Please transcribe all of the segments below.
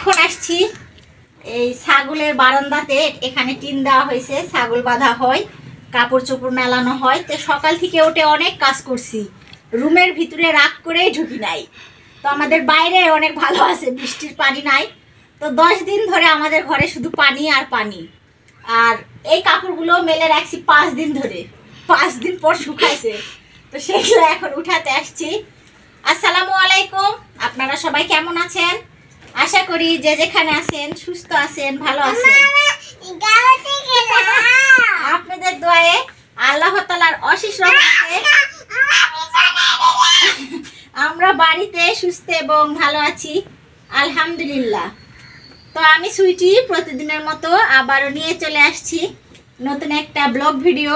এখন আসছি এই ছাগলের বারান্দাতে। এখানে টিন দেওয়া হয়েছে, ছাগল বাঁধা হয়, কাপড় চোপড় মেলানো হয়। তো সকাল থেকে উঠে অনেক কাজ করছি, রুমের ভিতরে রাগ করেই ঢুকি নাই। তো আমাদের বাইরে অনেক ভালো আছে, বৃষ্টির পানি নাই। তো 10 দিন ধরে আমাদের ঘরে শুধু পানি আর পানি। আর এই কাপড়গুলো মেলে রাখছি 5 দিন ধরে, 5 দিন পর শুকাইছে। তো সেগুলো এখন উঠাতে আসছি। আসসালামু আলাইকুম, আপনারা সবাই কেমন আছেন? আশা করি যে যেখানে আছেন সুস্থ আছেন, ভালো আছেন। আপনাদের দোয়ায় আল্লাহ তাআলার অশেষ রহমতে আমরা বাড়িতে সুস্থ এবং ভালো আছি, আলহামদুলিল্লাহ। তো আমি সুইটি প্রতিদিনের মতো আবারও নিয়ে চলে আসছি নতুন একটা ব্লগ ভিডিও।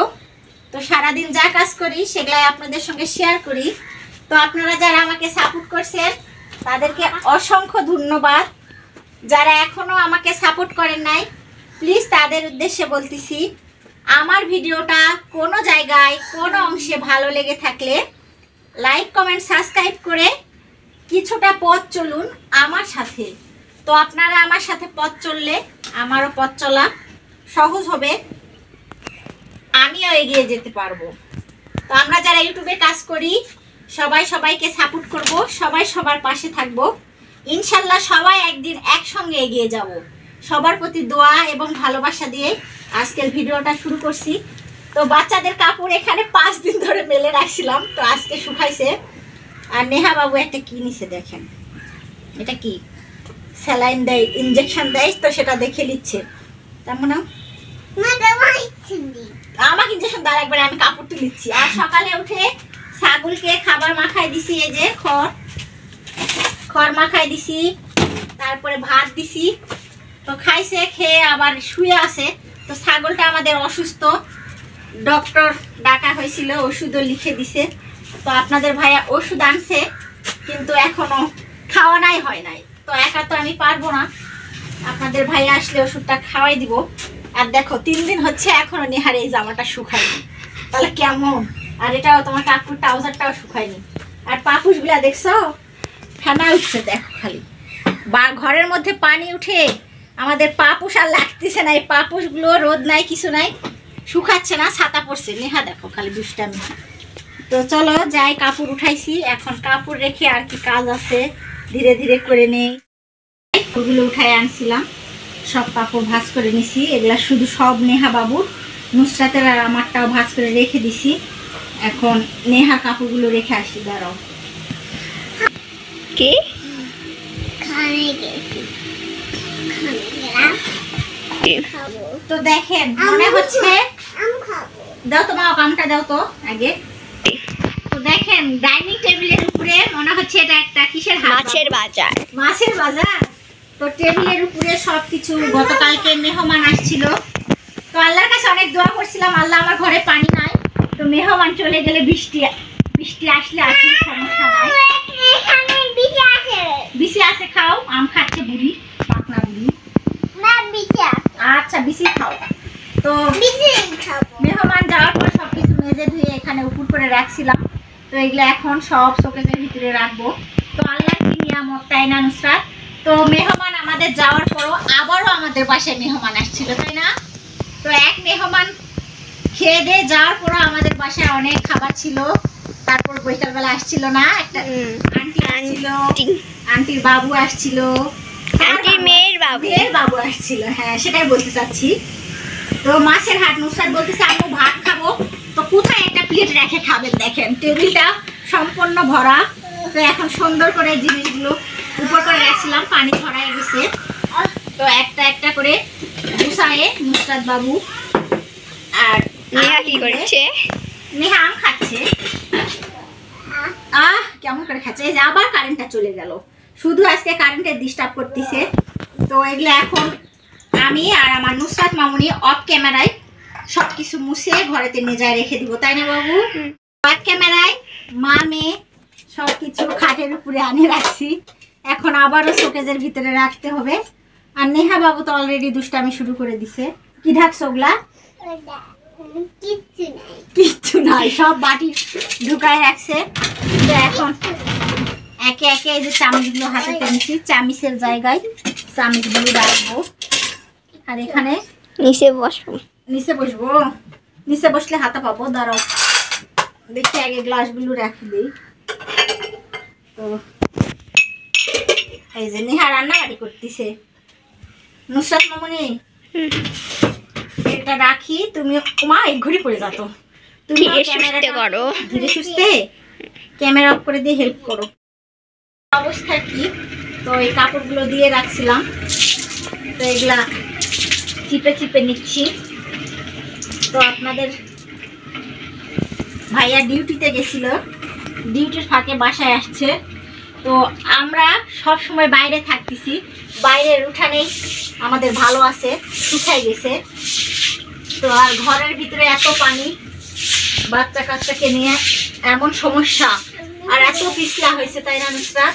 তো সারাদিন যা কাজ করি সেগুলাই আপনাদের সঙ্গে শেয়ার করি। তো আপনারা যারা আমাকে সাপোর্ট করছেন তাদেরকে অসংখ্য ধন্যবাদ। যারা এখনও আমাকে সাপোর্ট করেন নাই, প্লিজ তাদের উদ্দেশ্যে বলতেছি, আমার ভিডিওটা কোনো জায়গায় কোনো অংশে ভালো লেগে থাকলে লাইক কমেন্ট সাবস্ক্রাইব করে কিছুটা পথ চলুন আমার সাথে। তো আপনারা আমার সাথে পথ চললে আমারও পথ চলা সহজ হবে, আমিও এগিয়ে যেতে পারবো। তো আমরা যারা ইউটিউবে কাজ করি সবাই সবাইকে সাপোর্ট করব, সবাই সবার পাশে থাকবো, ইনশাল্লাহ সবাই একদিন একসঙ্গে এগিয়ে যাব। সবার প্রতি দোয়া এবং ভালোবাসা দিয়ে আজকের ভিডিওটা শুরু করছি। তো বাচ্চাদের কাপড় এখানে 5 দিন ধরে মেলে রাখছিলাম, তো আজকে শুকাইছে। আর নেহা বাবু একটা কি নিছে দেখেন, এটা কি স্যালাইন দেয়, ইনজেকশন দেয়, তো সেটা দেখে নিচ্ছে। তেমন আমাকে ইনজেকশন দেওয়ার একবারে আমি কাপড় তুলিচ্ছি। আর সকালে উঠে ছাগলকে খাবার মাখাই দিছি, এই যে খড় মাখাই দিছি, তারপরে ভাত দিছি। তো খাইছে, খেয়ে আবার শুয়ে আছে। তো ছাগলটা আমাদের অসুস্থ, ডক্টর ডাকা হয়েছিল, ওষুধও লিখে দিছে। তো আপনাদের ভাইয়া ওষুধ আনছে, কিন্তু এখনো খাওয়ানাই হয় নাই। তো একা তো আমি পারবো না, আপনাদের ভাইয়া আসলে ওষুধটা খাওয়াই দিব। আর দেখো 3 দিন হচ্ছে এখনো নেহার এই জামাটা শুকায়নি, তাহলে কেমন? আর এটাও তোমার কাকুর ট্রাউজারটাও শুকায়নি। আর পাপুসগুলা দেখছো ফেনা উঠছে, দেখো খালি বা ঘরের মধ্যে পানি উঠে আমাদের পাপুস আর লাগতেছে না। এই পাপুসগুলো রোদ নাই, কিছু নাই, শুকাচ্ছে না, ছাতা পড়ছে। নেহা দেখো খালি দুষ্টামি। তো চলো যাই, কাপড় উঠাইছি, এখন কাপড় রেখে আর কি কাজ আছে ধীরে ধীরে করে নেই। ওগুলো উঠাই আনছিলাম, সব কাপড় ভাঁজ করে নিছি। এগুলা শুধু সব নেহা বাবুর, নুসরাতের আর আমারটাও ভাঁজ করে রেখে দিছি। এখন নেহা কাপড়গুলো রেখে আসি, দাঁড়াও। কি তো দেখেন, মনে হচ্ছে দাও তোমার কামটা দাও তো আগে। তো দেখেন ডাইনিং টেবিলের উপরে মনে হচ্ছে এটা একটা কিসের হাট, মাছের বাজার, মাছের বাজার। তো টেবিলের উপরে সবকিছু, গতকালকে মেহমান আসছিল। তো আল্লাহর কাছে অনেক দোয়া করছিলাম, আল্লাহ আমার ঘরে পানি নাই, তো মেহমান চলে গেলে বৃষ্টি আসলে আসলে সমস্যা নাই। বিসি আছে, খাও। আম খাচ্ছে বুড়ি, পাকনা বুড়ি। আচ্ছা বিসি খাও। তো মেহমান যাওয়ার পর সবকিছু মেজে ধুয়ে এখানে উপর করে রাখছিলাম। তো এগুলো এখন সব শোকেজের ভিতরে রাখবো। তো আল্লাহ কি নিয়ামত, তাই না নুসরাত? তো মেহমান আমাদের যাওয়ার পরও আবারও আমাদের বাসায় মেহমান আসছিল, তাই না? তো এক মেহমান খেয়ে দিয়ে যাওয়ার পরও আমাদের বাসায় অনেক খাবার ছিল। তারপর বৈকালবেলা আসছিল না, একটা আন্টি আসছিল, আন্টির বাবু আসছিল, আন্টির মেয়ের বাবু আসছিল। হ্যাঁ, সেটাই বলতে চাচ্ছি। তো মাছের হাট, নুসরাত বলতেছে আম্মু ভাত খাবো। তো কোথায় একটা প্লেট রেখে খাবেন, দেখেন টেবিলটা সম্পূর্ণ ভরা। তো এখন সুন্দর করে জিনিসগুলো উপর করে রাখছিলাম, পানি ভরায় গেছে। তো একটা একটা করে গুছায়ে নুসরাত বাবু আর নেহা কি করছে? নেহা আম খাচ্ছে। কেমন করে খাচ্ছে? এই যে আবার কারেন্টটা চলে গেল, শুধু আজকে কারেন্টের ডিস্টার্ব করতেছে। তো এগুলো এখন আমি আর আমার নুসরাত মামুনি অফ ক্যামেরায় সবকিছু মুছে ঘরেতে নিয়ে যায় রেখে দিব, তাই না বাবু? অফ ক্যামেরায় মা মেয়ে সবকিছু খাটের উপরে আনে রাখছি, এখন আবারও শোকেজের ভিতরে রাখতে হবে। আর নেহা বাবু তো অলরেডি দুষ্টামি শুরু করে দিছে। কি ঢাকছো ওগুলা? কিচ্ছু নাই, সব বাটি ঢুকায় রাখছে। তো এখন একে একে এই যে চামচগুলো হাতে টেনেছি, চামিচের জায়গায় চামচগুলো রাখবো। আর এখানে নিচে বসবো। নিচে বসলে হাতে পাবো। দাঁড়াও দেখি আগে গ্লাসগুলো রাখি দিই। তো এই যে নেহা রান্নাবাড়ি করতেছে। নুসরাত মামুনি এটা রাখি, তুমি মা এক ঘড়ি পড়ে যাতো, তুমি করো ধীরে সুস্থে ক্যামেরা অফ করে দিয়ে হেল্প করো। অবস্থা কি, তো এই কাপড়গুলো দিয়ে রাখছিলাম, তো এগুলা চিপে চিপে নিচ্ছি। তো আপনাদের ভাইয়া ডিউটিতে গেছিল, ডিউটির ফাঁকে বাসায় আসছে। তো আমরা সব সময় বাইরে থাকতেছি, বাইরের উঠানেই আমাদের ভালো আছে, শুকাই গেছে। তো আর ঘরের ভিতরে এত পানি, বাচ্চা কাচ্চাকে নিয়ে এমন সমস্যা, আর এত পিছলা হয়েছে, তাই না নুসরাত?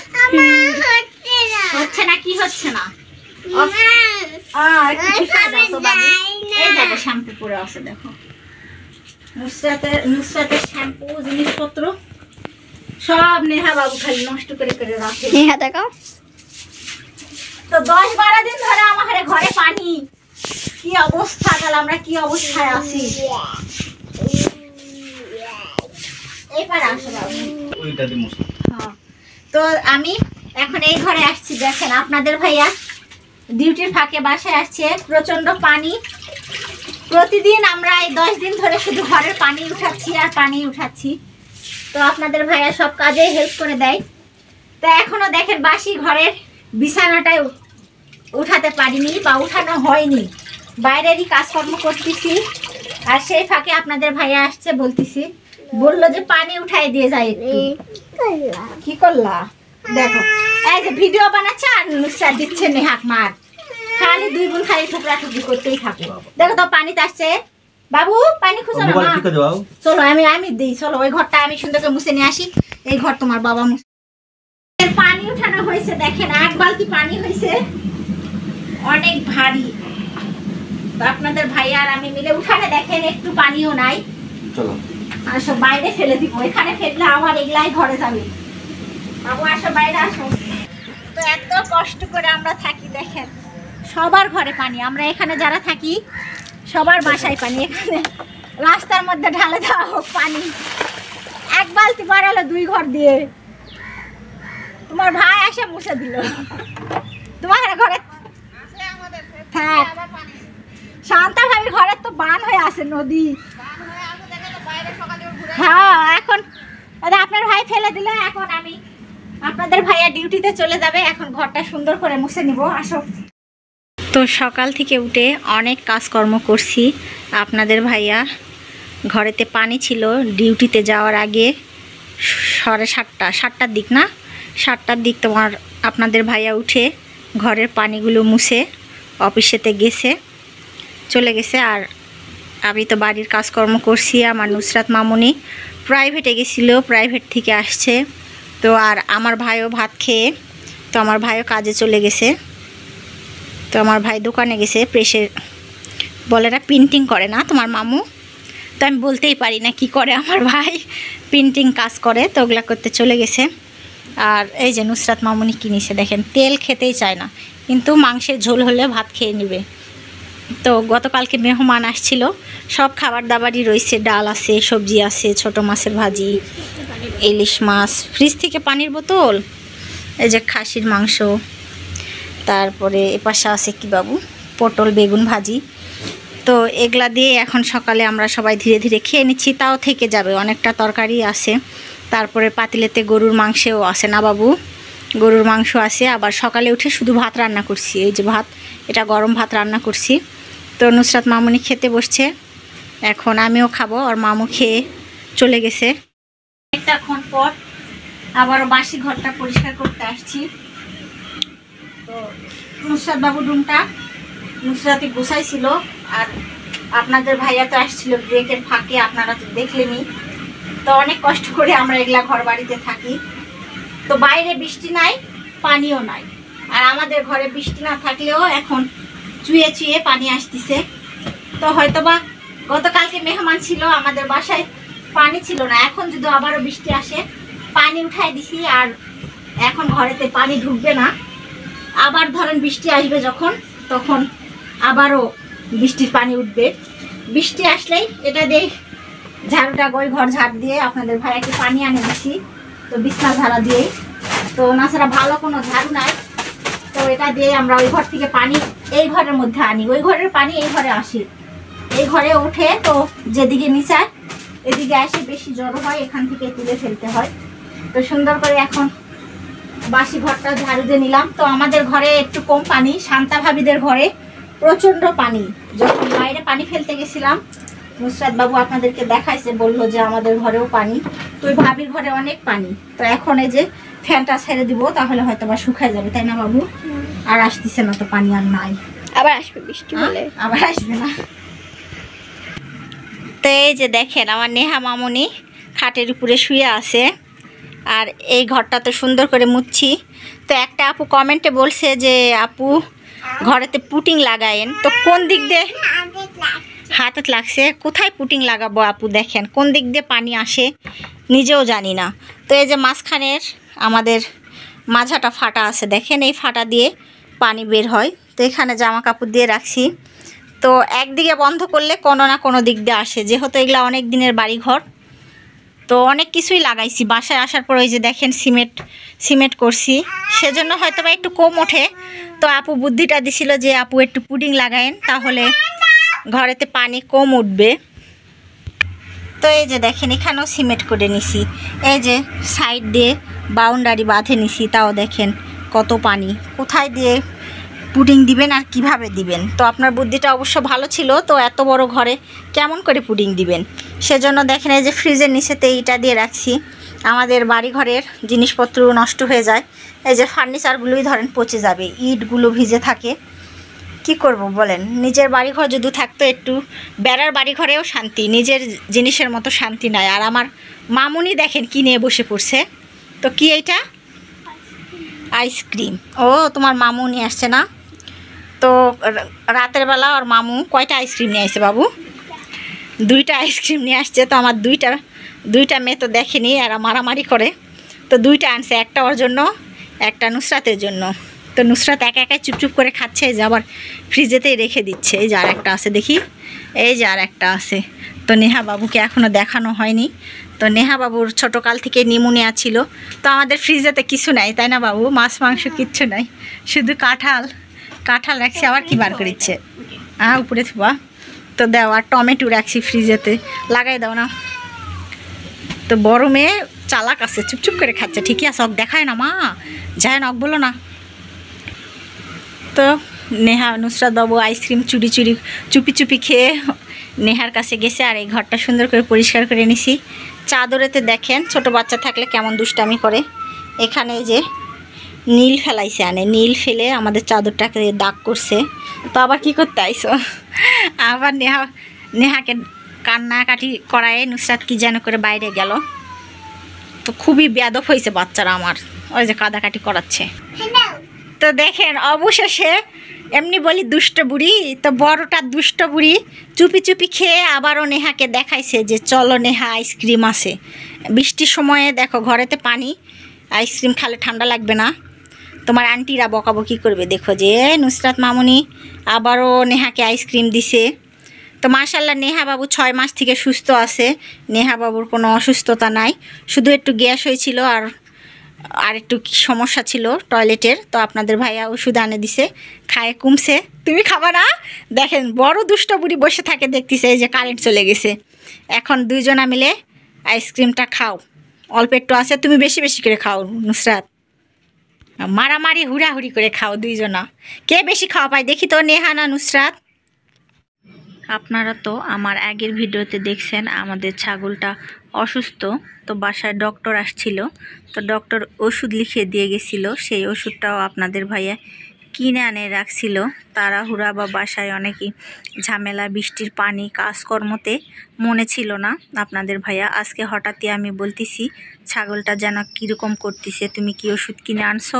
হচ্ছে না, কি হচ্ছে না? এই দেখো শ্যাম্পু পরে আছে, দেখো নুসরাতের শ্যাম্পু জিনিসপত্র সব নেহা বাবু খালি নষ্ট করে করে রাখে। নেহা দেখাও তো 10-12 দিন ধরে আমার ঘরে পানি, কি অবস্থা, তাহলে আমরা কি অবস্থায় আছি। এইবার আসো বাবু। তো আমি এখন এই ঘরে আসছি, দেখেন আপনাদের ভাইয়া ডিউটির ফাঁকে বাসায় আসছে, প্রচন্ড পানি। প্রতিদিন আমরা এই 10 দিন ধরে শুধু ঘরের পানি উঠাচ্ছি আর পানি উঠাচ্ছি। তো আপনাদের ভাইয়া সব কাজে হেল্প করে দেয়। তো এখনো দেখেন বাসি ঘরের বিছানাটাই উঠাতে পারিনি বা উঠানো হয়নি, বাইরেরই কাজকর্ম করতেছি। আর সেই ফাঁকে আপনাদের ভাইয়া আসছে, বললো যে পানি উঠাই দিয়ে যায় একটু। কি করলা দেখো, এই যে ভিডিও বানাচ্ছে আর নুসরাত দিচ্ছে নেহাক মার, খালি 2 বোন খালি ঠুকরা ঠুকরি করতেই থাকে। দেখো তো পানিতে আসছে, বাবু পানি খুঁজো না মা, চলো আমি দিই, চলো ওই ঘরটা আমি সুন্দর করে মুছে নিয়ে আসি। এই ঘর তোমার বাবা মুছে। পানি উঠানো হয়েছে, দেখেন 1 বালতি পানি হয়েছে, অনেক ভারী। তো আপনাদের ভাইয়া আর আমি মিলে উঠানে দেখেন একটু পানিও নাই, চলো আর সব বাইরে ফেলে দিব। এখানে ফেললে আবার এগুলাই ঘরে যাবে। বাবু আসো, বাইরে আসো। তো এত কষ্ট করে আমরা থাকি, দেখেন সবার ঘরে পানি, আমরা এখানে যারা থাকি সবার বাসায় পানি। এখানে রাস্তার মধ্যে ঢালে দেওয়া হোক পানি, 1 বালতি বাড়ালো 2 ঘর দিয়ে। তোমার ভাই এসে মুছে দিল তোমার ঘরে। হ্যাঁ শান্তা ভাবির ঘরে তো বান হয়ে আছে নদী। হ্যাঁ এখন আপনার ভাই ফেলে দিলে, এখন আমি আপনাদের ভাইয়া ডিউটিতে চলে যাবে, এখন ঘরটা সুন্দর করে মুছে নিব। আসো। তো সকাল থেকে উঠে অনেক কাজকর্ম করছি। আপনাদের ভাইয়া ঘরেতে পানি ছিল, ডিউটিতে যাওয়ার আগে 7:30টার দিক না, 7টার দিক তোমার আপনাদের ভাইয়া উঠে ঘরের পানিগুলো মুছে অফিসেতে চলে গেছে। আর আমি তো বাড়ির কাজকর্ম করছি। আমার নুসরাত মামুনি প্রাইভেটে গেছিলো, প্রাইভেট থেকে আসছে। তো আর আমার ভাইও ভাত খেয়ে, তো আমার ভাইও কাজে চলে গেছে। তো আমার ভাই দোকানে গেছে, প্রেসের বলেরা প্রিন্টিং করে না তোমার মামু, তো আমি বলতেই পারি না কি করে, আমার ভাই প্রিন্টিং কাজ করে, তো ওগুলা করতে চলে গেছে। আর এই যে নুসরাত মামুনি কিনেছে, দেখেন তেল খেতেই চায় না, কিন্তু মাংসের ঝোল হলে ভাত খেয়ে নেবে। তো গতকালকে মেহমান আসছিল, সব খাবার দাবারই রয়েছে, ডাল আছে, সবজি আছে, ছোট মাছের ভাজি, ইলিশ মাছ, ফ্রিজ থেকে পানির বোতল, এই যে খাসির মাংস, তারপরে এপাশে আছে কি বাবু, পটল বেগুন ভাজি। তো এগুলা দিয়ে এখন সকালে আমরা সবাই ধীরে ধীরে খেয়ে নিচ্ছি, তাও থেকে যাবে, অনেকটা তরকারি আছে। তারপরে পাতিলেতে গরুর মাংসও আছে না বাবু, গরুর মাংস আছে। আবার সকালে উঠে শুধু ভাত রান্না করছি, এই যে ভাত, এটা গরম ভাত রান্না করছি। তো নুসরাত মামুনি খেতে বসছে, এখন আমিও খাবো। আর মামু খেয়ে চলে গেছে। একটাক্ষণ পর আবারও বাসি ঘরটা পরিষ্কার করতে আসছি। তো নুসরাত বাবুর রুমটা নুসরাতই গুছাইছিল, আর আপনাদের ভাইয়া তো আসছিল ব্রেকের ফাঁকে, আপনারা তো দেখলেনি। তো অনেক কষ্ট করে আমরা এগুলা ঘর বাড়িতে থাকি। তো বাইরে বৃষ্টি নাই, পানিও নাই, আর আমাদের ঘরে বৃষ্টি না থাকলেও এখন চুয়ে চুয়ে পানি আসতেছে। তো হয়তোবা গতকালকে মেহমান ছিল, আমাদের বাসায় পানি ছিল না, এখন যদি আবারও বৃষ্টি আসে পানি উঠাই দিছি, আর এখন ঘরেতে পানি ঢুকবে না। আবার ধরেন বৃষ্টি আসবে যখন, তখন আবারও বৃষ্টির পানি উঠবে। বৃষ্টি আসলেই এটা দিয়ে ঝাড়ুটা ওই ঘর ঝাড় দিয়ে আপনাদের ভাইয়াকে পানি আনে দিছি, তো বিছনা ঝাড়া দিয়েই। তো নাছাড়া ভালো কোনো ঝাড়ু নাই, তো এটা দিয়ে আমরা ওই ঘর থেকে পানি এই ঘরের মধ্যে আনি, ওই ঘরের পানি এই ঘরে আসি, এই ঘরে উঠে তো যেদিকে নিচায় এদিকে আসে বেশি জড়ো হয়, এখান থেকে তুলে ফেলতে হয়। তো সুন্দর করে এখন বাসি ঘরটা ঝাড়ু দিয়ে নিলাম। তো আমাদের ঘরে একটু কম পানি, শান্তা ভাবিদের ঘরে প্রচণ্ড পানি। যখন বাইরে পানি ফেলতে গেছিলাম, নুসরাত বাবু আপনাদেরকে দেখাইছে, বললো যে আমাদের ঘরেও পানি। তো ওই ভাবির ঘরে অনেক পানি। তো এখন এই যে ফ্যানটা ছেড়ে দিব, তাহলে হয়তো বা শুকায় যাবে, তাই না বাবু? আর আসতেছে না তো, পানি আর নাই। আবার আসবে বৃষ্টি হলে। আবার আসবে না। তো এই যে দেখেন আমার নেহা মামুনি খাটের উপরে শুয়ে আছে, আর এই ঘরটা তো সুন্দর করে মুছছি। তো একটা আপু কমেন্টে বলছে যে আপু ঘরেতে পুটিং লাগায়েন, তো কোন দিক দিয়ে হাতে লাগছে, কোথায় পুটিং লাগাবো আপু? দেখেন কোন দিক দিয়ে পানি আসে নিজেও জানি না। তো এই যে মাঝখানের আমাদের মাঝাটা ফাটা আছে, দেখেন এই ফাটা দিয়ে পানি বের হয়। তো এখানে জামা কাপড় দিয়ে রাখছি, তো একদিকে বন্ধ করলে কোনো না কোনো দিক দিয়ে আসে, যেহেতু এগুলা অনেক দিনের বাড়ি ঘর। তো অনেক কিছুই লাগাইছি বাসায় আসার পর, ওই যে দেখেন সিমেন্ট করছি, সেজন্য হয়তো বা একটু কম ওঠে। তো আপু বুদ্ধিটা দিছিল যে আপু একটু পুডিং লাগায়েন, তাহলে ঘরেতে পানি কম উঠবে। তো এই যে দেখেন এখানেও সিমেন্ট করে নিছি, এই যে সাইড দিয়ে বাউন্ডারি বাঁধে নিছি, তাও দেখেন কত পানি। কোথায় দিয়ে পুডিং দিবেন আর কিভাবে দিবেন? তো আপনার বুদ্ধিটা অবশ্য ভালো ছিল। তো এত বড় ঘরে কেমন করে পুডিং দিবেন? সেজন্য দেখেন এই যে ফ্রিজের নিচেতে এইটা দিয়ে রাখছি। আমাদের বাড়ি ঘরের জিনিসপত্র নষ্ট হয়ে যায়, এই যে ফার্নিচারগুলোই ধরেন পচে যাবে, ইটগুলো ভিজে থাকে। কি করব বলেন? নিজের বাড়িঘর যদি থাকতো, একটু বেড়ার বাড়িঘরেও শান্তি, নিজের জিনিসের মতো শান্তি নাই। আর আমার মামুনি দেখেন কি নিয়ে বসে পড়ছে। তো কি এইটা? আইসক্রিম। ও তোমার মামু নিয়ে আসছে না? তো রাতের বেলা ওর মামু কয়টা আইসক্রিম নিয়ে আসছে বাবু? 2টা আইসক্রিম নিয়ে আসছে। তো আমার দুইটা মেয়ে তো দেখেনি, আর মারামারি করে। তো 2টা আনছে, একটা ওর জন্য, একটা নুসরাতের জন্য। তো নুসরাত একা একাই চুপচুপ করে খাচ্ছে, এই যে আবার ফ্রিজেতেই রেখে দিচ্ছে। এই যে আর একটা আছে, দেখি, এই যে আর একটা আছে। তো নেহা বাবুকে এখনও দেখানো হয়নি। তো নেহা বাবুর ছোটোকাল থেকে নিউমোনিয়া ছিল, তো আমাদের ফ্রিজেতে কিছু নাই, তাই না বাবু? মাছ মাংস কিচ্ছু নাই, শুধু কাঁঠাল রাখছি। আবার কি বার করিচ্ছে? উপরে থুবা। তো দাও, আর টমেটো রাখছি ফ্রিজেতে, লাগাই দাও না। তো বড় মেয়ে চালাক আছে, চুপচুপ করে খাচ্ছে, ঠিকই আছে, অক দেখায় না মা, যায় না, অক বলো না। তো নেহা নুসরাত বাবু আইসক্রিম চুপি চুপি খেয়ে নেহার কাছে গেছে, আর এই ঘরটা সুন্দর করে পরিষ্কার করে নিছি। চাদরেতে দেখেন ছোট বাচ্চা থাকলে কেমন দুষ্টামি করে। এখানে যে নীল ফেলাইছে, নীল ফেলে আমাদের চাদরটাকে দাগ করছে। তো আবার কি করতে আইসো? আবার নেহাকে কান্নাকাটি করায় নুসরাত কি যেন করে বাইরে গেল। তো খুবই বেয়াদব হয়েছে বাচ্চারা আমার, ওই যে কাদাকাটি করাচ্ছে। তো দেখেন অবশেষে এমনি বলি দুষ্ট বুড়ি, তো বড়টা দুষ্ট বুড়ি চুপি চুপি খেয়ে আবারও নেহাকে দেখাইছে যে চলো নেহা আইসক্রিম আছে। বৃষ্টির সময়ে দেখো ঘরেতে পানি, আইসক্রিম খালে ঠান্ডা লাগবে না, তোমার আন্টিরা বকাবকি করবে। দেখো যে নুসরাত মামুনি আবারও নেহাকে আইসক্রিম দিছে। তো মাশাল্লাহ নেহা বাবু 6 মাস থেকে সুস্থ আছে, নেহা বাবুর কোনো অসুস্থতা নাই, শুধু একটু গ্যাস হয়েছিল আর একটু সমস্যা ছিল টয়লেটের। তো আপনাদের ভাইয়া ওষুধ আনে দিছে, খায় কমছে। তুমি খাবা না? দেখেন বড় দুষ্ট বুড়ি বসে থাকে, দেখতেছে এই যে কারেন্ট চলে গেছে। এখন 2 জনা মিলে আইসক্রিমটা খাও, অল্প একটু আছে, তুমি বেশি বেশি করে খাও নুসরাত, মারামারি হুড়াহুড়ি করে খাও 2 জনা। কে বেশি খাওয়া পায় দেখি তো, নেহা না নুসরাত? আপনারা তো আমার আগের ভিডিওতে দেখছেন আমাদের ছাগলটা অসুস্থ, তো বাসায় ডক্টর আসছিল, তো ডক্টর ওষুধ লিখে দিয়ে গেছিলো। সেই ওষুধটাও আপনাদের ভাইয়া কিনে আনে রাখছিল। তাড়াহুড়া বা বাসায় অনেকই ঝামেলা, বৃষ্টির পানি, কাজকর্মতে মনে ছিল না আপনাদের ভাইয়া। আজকে হঠাৎই আমি বলতেছি ছাগলটা যেন কীরকম করতেছে, তুমি কি ওষুধ কিনে আনছো?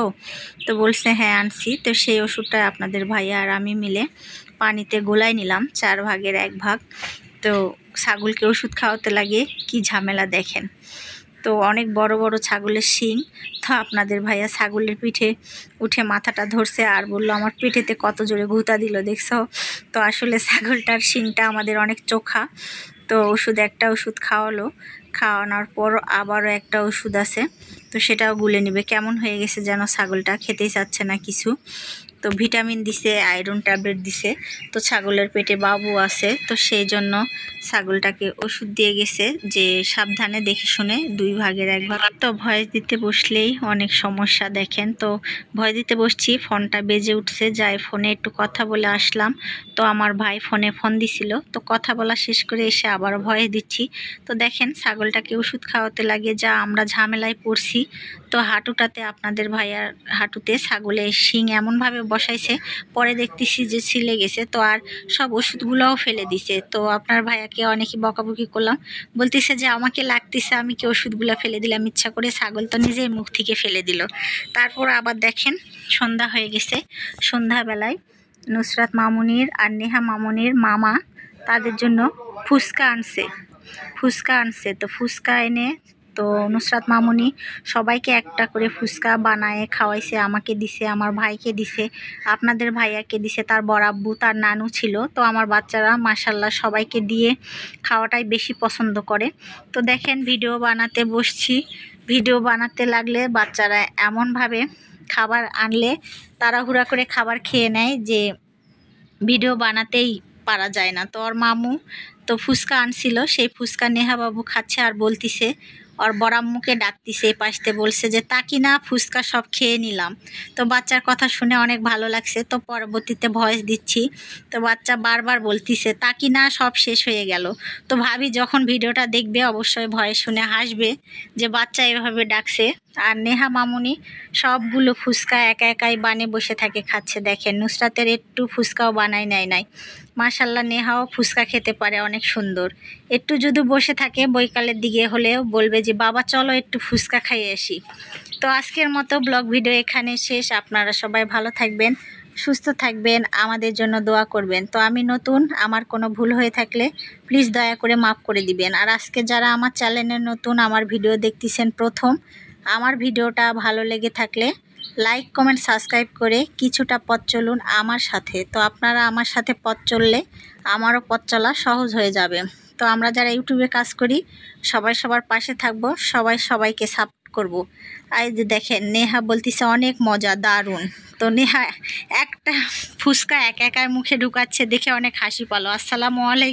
তো বলছে হ্যাঁ আনছি। তো সেই ওষুধটা আপনাদের ভাইয়া আর আমি মিলে পানিতে গোলায় নিলাম, 4 ভাগের 1 ভাগ। তো ছাগলকে ওষুধ খাওয়াতে লাগে কি ঝামেলা দেখেন। তো অনেক বড় বড় ছাগলের শিং। তো আপনাদের ভাইয়া ছাগলের পিঠে উঠে মাথাটা ধরছে আর বলল আমার পিঠেতে কত জোরে ঘুতা দিল দেখছো। তো আসলে ছাগলটার শিংটা আমাদের অনেক চোখা। তো একটা ওষুধ খাওয়ালো, খাওয়ানোর পর আবারও একটা ওষুধ আছে, তো সেটাও গুলে নেবে। কেমন হয়ে গেছে যেন ছাগলটা, খেতেই চাচ্ছে না কিছু। তো ভিটামিন দিছে, আয়রন ট্যাবলেট দিছে। তো ছাগলের পেটে বাবু আছে, তো সেই জন্য ছাগলটাকে ওষুধ দিয়ে গেছে যে সাবধানে দেখে শুনে 2 ভাগের 1 ভাগ। তো ভয়েস দিতে বসলেই অনেক সমস্যা দেখেন। তো ভয় দিতে বসছি, ফোনটা বেজে উঠছে, যাই ফোনে একটু কথা বলে আসলাম। তো আমার ভাই ফোন দিছিল, তো কথা বলা শেষ করে এসে আবারও ভয় দিচ্ছি। তো দেখেন ছাগলটাকে ওষুধ খাওয়াতে লাগে যা আমরা ঝামেলায় পড়ছি। তো হাঁটুটাতে আপনাদের ভাইয়ার হাঁটুতে ছাগলের শিং এমনভাবে বসাইছে, পরে দেখতেছি যে ছিলে গেছে। তো আর সব ওষুধগুলোও ফেলে দিছে। তো আপনার ভাইয়াকে অনেকই বকাবকি করলাম, বলতেছে যে আমাকে লাগতেছে, আমি কি ওষুধগুলো ফেলে দিলাম ইচ্ছা করে, ছাগল তো নিজেই মুখ থেকে ফেলে দিল। তারপর আবার দেখেন সন্ধ্যা হয়ে গেছে। সন্ধ্যাবেলায় নুসরাত মামুনির আর নেহা মামুনির মামা তাদের জন্য ফুচকা আনছে। তো ফুচকা এনে তো নুসরাত মামুনি সবাইকে একটা করে ফুচকা বানায় খাওয়াইছে, আমাকে দিছে, আমার ভাইকে দিছে, আপনাদের ভাইয়াকে দিছে, তার বড় আব্বু, তার নানু ছিল। তো আমার বাচ্চারা মাশাল্লাহ সবাইকে দিয়ে খাওয়াটাই বেশি পছন্দ করে। তো দেখেন ভিডিও বানাতে বসছি, ভিডিও বানাতে লাগলে বাচ্চারা এমনভাবে খাবার আনলে তাড়াহুড়া করে খাবার খেয়ে নেয় যে ভিডিও বানাতেই পারা যায় না। তো ওর মামু তো ফুচকা আনছিল, সেই ফুচকা নেহা বাবু খাচ্ছে আর বলতিছে, ওর বড়াম্মুকে ডাকতিছে এই পাশতে, বলছে যে তাকি না ফুচকা সব খেয়ে নিলাম। তো বাচ্চার কথা শুনে অনেক ভালো লাগছে। তো পরবর্তীতে ভয়েস দিচ্ছি, তো বাচ্চা বারবার বলতিছে তাকি না সব শেষ হয়ে গেল। তো ভাবি যখন ভিডিওটা দেখবে অবশ্যই ভয়েস শুনে হাসবে যে বাচ্চা এভাবে ডাকছে। আর নেহা মামুনি সবগুলো ফুচকা একা একাই বানিয়ে বসে থাকে খাচ্ছে। দেখেন নুসরাতের একটু ফুচকাও বানাই নাই। মাশাল্লাহ নেহাও ফুচকা খেতে পারে অনেক সুন্দর। একটু যদি বসে থাকে বৈকালের দিকে হলেও বলবে যে বাবা চলো একটু ফুচকা খাইয়ে আসি। তো আজকের মতো ব্লগ ভিডিও এখানে শেষ। আপনারা সবাই ভালো থাকবেন, সুস্থ থাকবেন, আমাদের জন্য দোয়া করবেন। তো আমি নতুন, আমার কোনো ভুল হয়ে থাকলে প্লিজ দয়া করে মাফ করে দিবেন। আর আজকে যারা আমার চ্যানেলে নতুন, আমার ভিডিও দেখতেছেন প্রথম, আমার ভিডিওটা ভালো লেগে থাকলে লাইক কমেন্ট সাবস্ক্রাইব করে কিছুটা পথ চলুন আমার সাথে। তো আপনারা আমার সাথে পথ চললে আমারও পথ চলা সহজ হয়ে যাবে। তো আমরা যারা ইউটিউবে কাজ করি সবাই সবার পাশে থাকবো, সবাই সবাইকে সাপোর্ট করব। আর যে দেখেন নেহা বলতেছে অনেক মজা, দারুণ। তো নেহা একটা ফুচকা একা একার মুখে ঢুকাচ্ছে দেখে অনেক হাসি পালো। আসসালামু আলাইকুম।